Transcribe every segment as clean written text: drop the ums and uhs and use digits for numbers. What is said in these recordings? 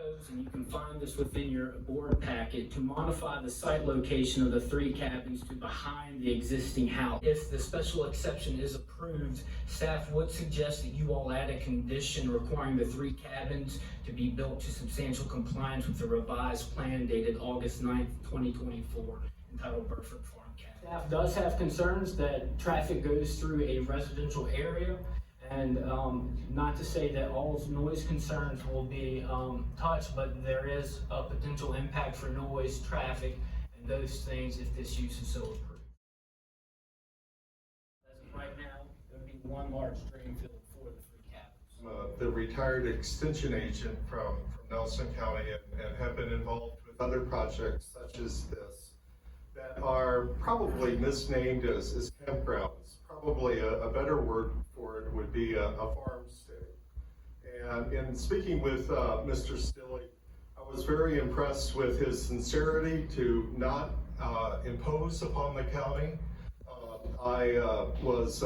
propose, and you can find this within your board packet, to modify the site location of the 3 cabins to behind the existing house. If the special exception is approved, staff would suggest that you all add a condition requiring the 3 cabins to be built to substantial compliance with the revised plan dated August 9th, 2024, entitled Burford Farm Cabin. Staff does have concerns that traffic goes through a residential area. And not to say that all noise concerns will be touched, but there is a potential impact for noise, traffic, and those things if this use is so approved. As of right now, there would be one large drain field for the 3 cabins. The retired extension agent from Nelson County and have been involved with other projects such as this that are probably misnamed as campgrounds. Probably a better word for it would be a farm stay. And in speaking with Mr. Stilley, I was very impressed with his sincerity to not impose upon the county. I was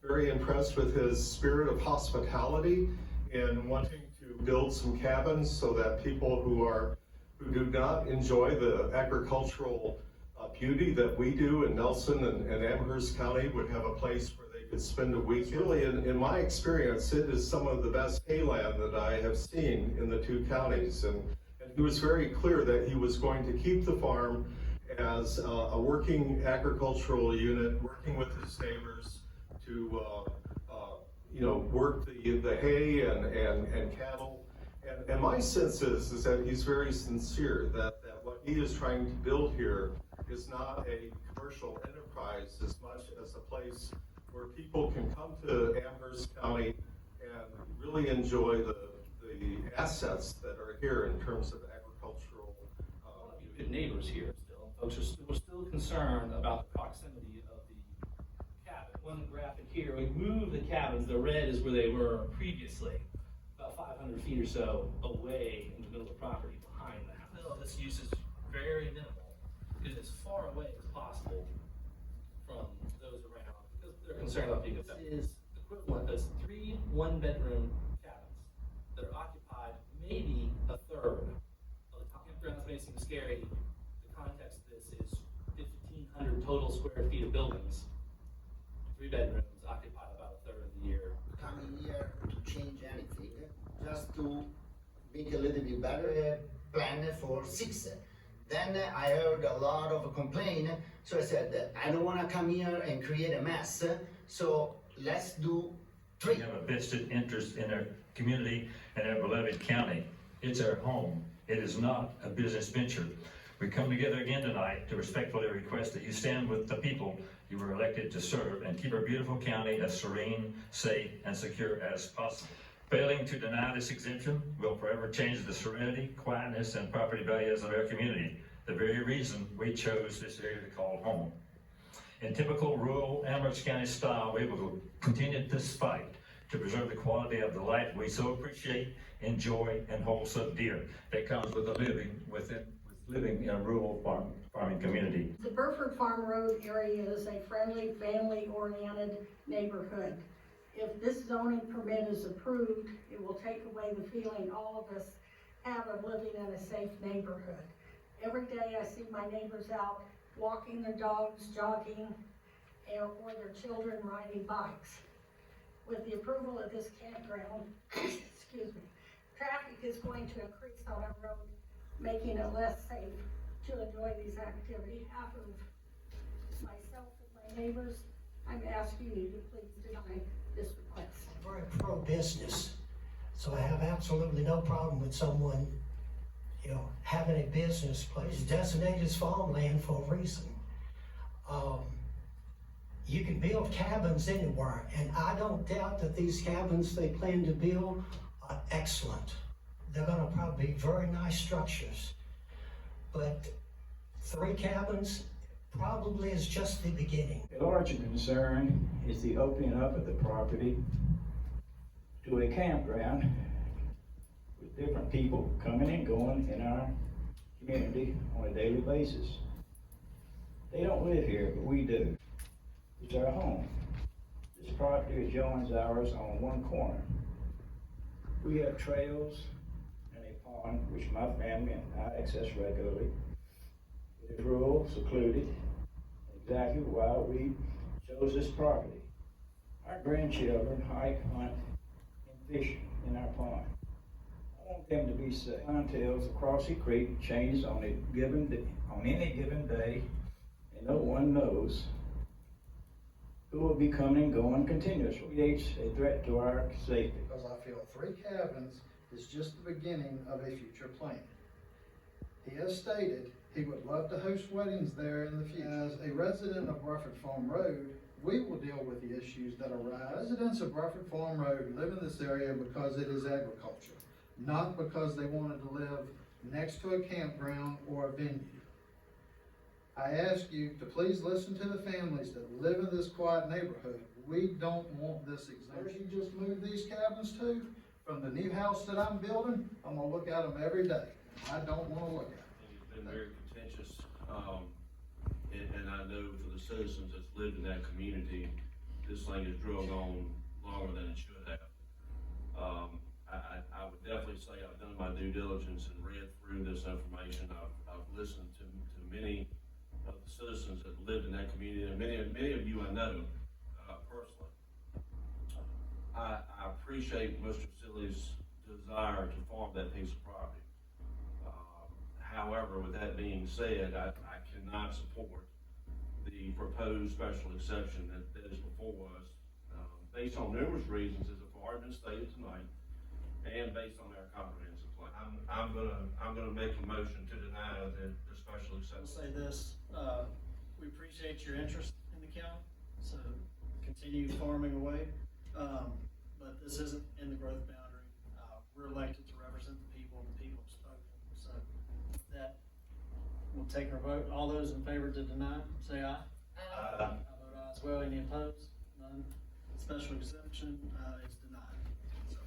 very impressed with his spirit of hospitality in wanting to build some cabins so that people who do not enjoy the agricultural beauty that we do in Nelson and Amherst County would have a place where they could spend a week. Really, in my experience, it is some of the best hayland that I have seen in the 2 counties. And he was very clear that he was going to keep the farm as a working agricultural unit, working with his neighbors to work the hay and cattle. And my sense is that he's very sincere, that what he is trying to build here is not a commercial enterprise as much as a place where people can come to Amherst County and really enjoy the assets that are here in terms of agricultural. Good neighbors here still. Folks we're still concerned about the proximity of the cabin. One graphic here, we moved the cabins, the red is where they were previously, about 500 feet or so away in the middle of the property behind the house. This use is very minimal. It is as far away as possible from those around because they're concerned about being affected. This is equivalent as 3 one-bedroom cabins that are occupied maybe a third of the campgrounds. May seem scary. The context of this is 1,500 total square feet of buildings. 3 bedrooms occupied about a third of the year. Coming here to change anything, just to make a little bit better plan for 6. Then I heard a lot of complaint, so I said, I don't want to come here and create a mess, so let's do 3. We have a vested interest in our community and our beloved county. It's our home. It is not a business venture. We come together again tonight to respectfully request that you stand with the people you were elected to serve and keep our beautiful county as serene, safe, and secure as possible. Failing to deny this exemption will forever change the serenity, quietness, and property values of our community, the very reason we chose this area to call home. In typical rural Amherst County style, we will continue this fight to preserve the quality of the life we so appreciate, enjoy, and hold so dear that comes with living in a rural farming community. The Burford Farm Road area is a friendly, family-oriented neighborhood. If this zoning permit is approved, it will take away the feeling all of us have of living in a safe neighborhood. Every day I see my neighbors out walking their dogs, jogging, or their children riding bikes. With the approval of this campground, excuse me, traffic is going to increase on our road, making it less safe to enjoy these activities. Half of myself and my neighbors, I'm asking you to please deny this request. I'm very pro-business, so I have absolutely no problem with someone, having a business place designated as farmland for a reason. You can build cabins anywhere, and I don't doubt that these cabins they plan to build are excellent. They're going to probably be very nice structures, but 3 cabins probably is just the beginning. The larger concern is the opening up of the property to a campground with different people coming and going in our community on a daily basis. They don't live here, but we do. It's our home. This property adjoins ours on one corner. We have trails and a pond, which my family and I access regularly. It is rural, secluded, exactly why we chose this property. Our grandchildren hike, hunt, and fish in our pond. I want them to be safe until the Crossy Creek changes on any given day, and no one knows who will be coming and going continuously. It creates a threat to our safety. Because I feel 3 cabins is just the beginning of a future plan. He has stated he would love to host weddings there in the future. As a resident of Brufford Farm Road, we will deal with the issues that arise. Residents of Brufford Farm Road live in this area because it is agriculture, not because they wanted to live next to a campground or a venue. I ask you to please listen to the families that live in this quiet neighborhood. We don't want this exemption. You just moved these cabins to, from the new house that I'm building, I'm gonna look at them every day. I don't wanna look at them. It's been very contentious, and I know for the citizens that's lived in that community, this thing has drug on longer than it should have. I would definitely say I've done my due diligence and read through this information. I've listened to many of the citizens that lived in that community, and many of you I know personally. I appreciate Mr. Silly's desire to farm that piece of property. However, with that being said, I cannot support the proposed special exception that is before us, based on numerous reasons, as have already been stated tonight, and based on our comprehensive plan. I'm gonna make a motion to deny the special I'll exception. say this, we appreciate your interest in the county, so continue farming away. But this isn't in the growth boundary. We're elected to represent the people have spoken. So with that, we'll take our vote. All those in favor to deny, say aye. Aye. I vote aye as well. Any opposed? None. Special exemption is denied. So.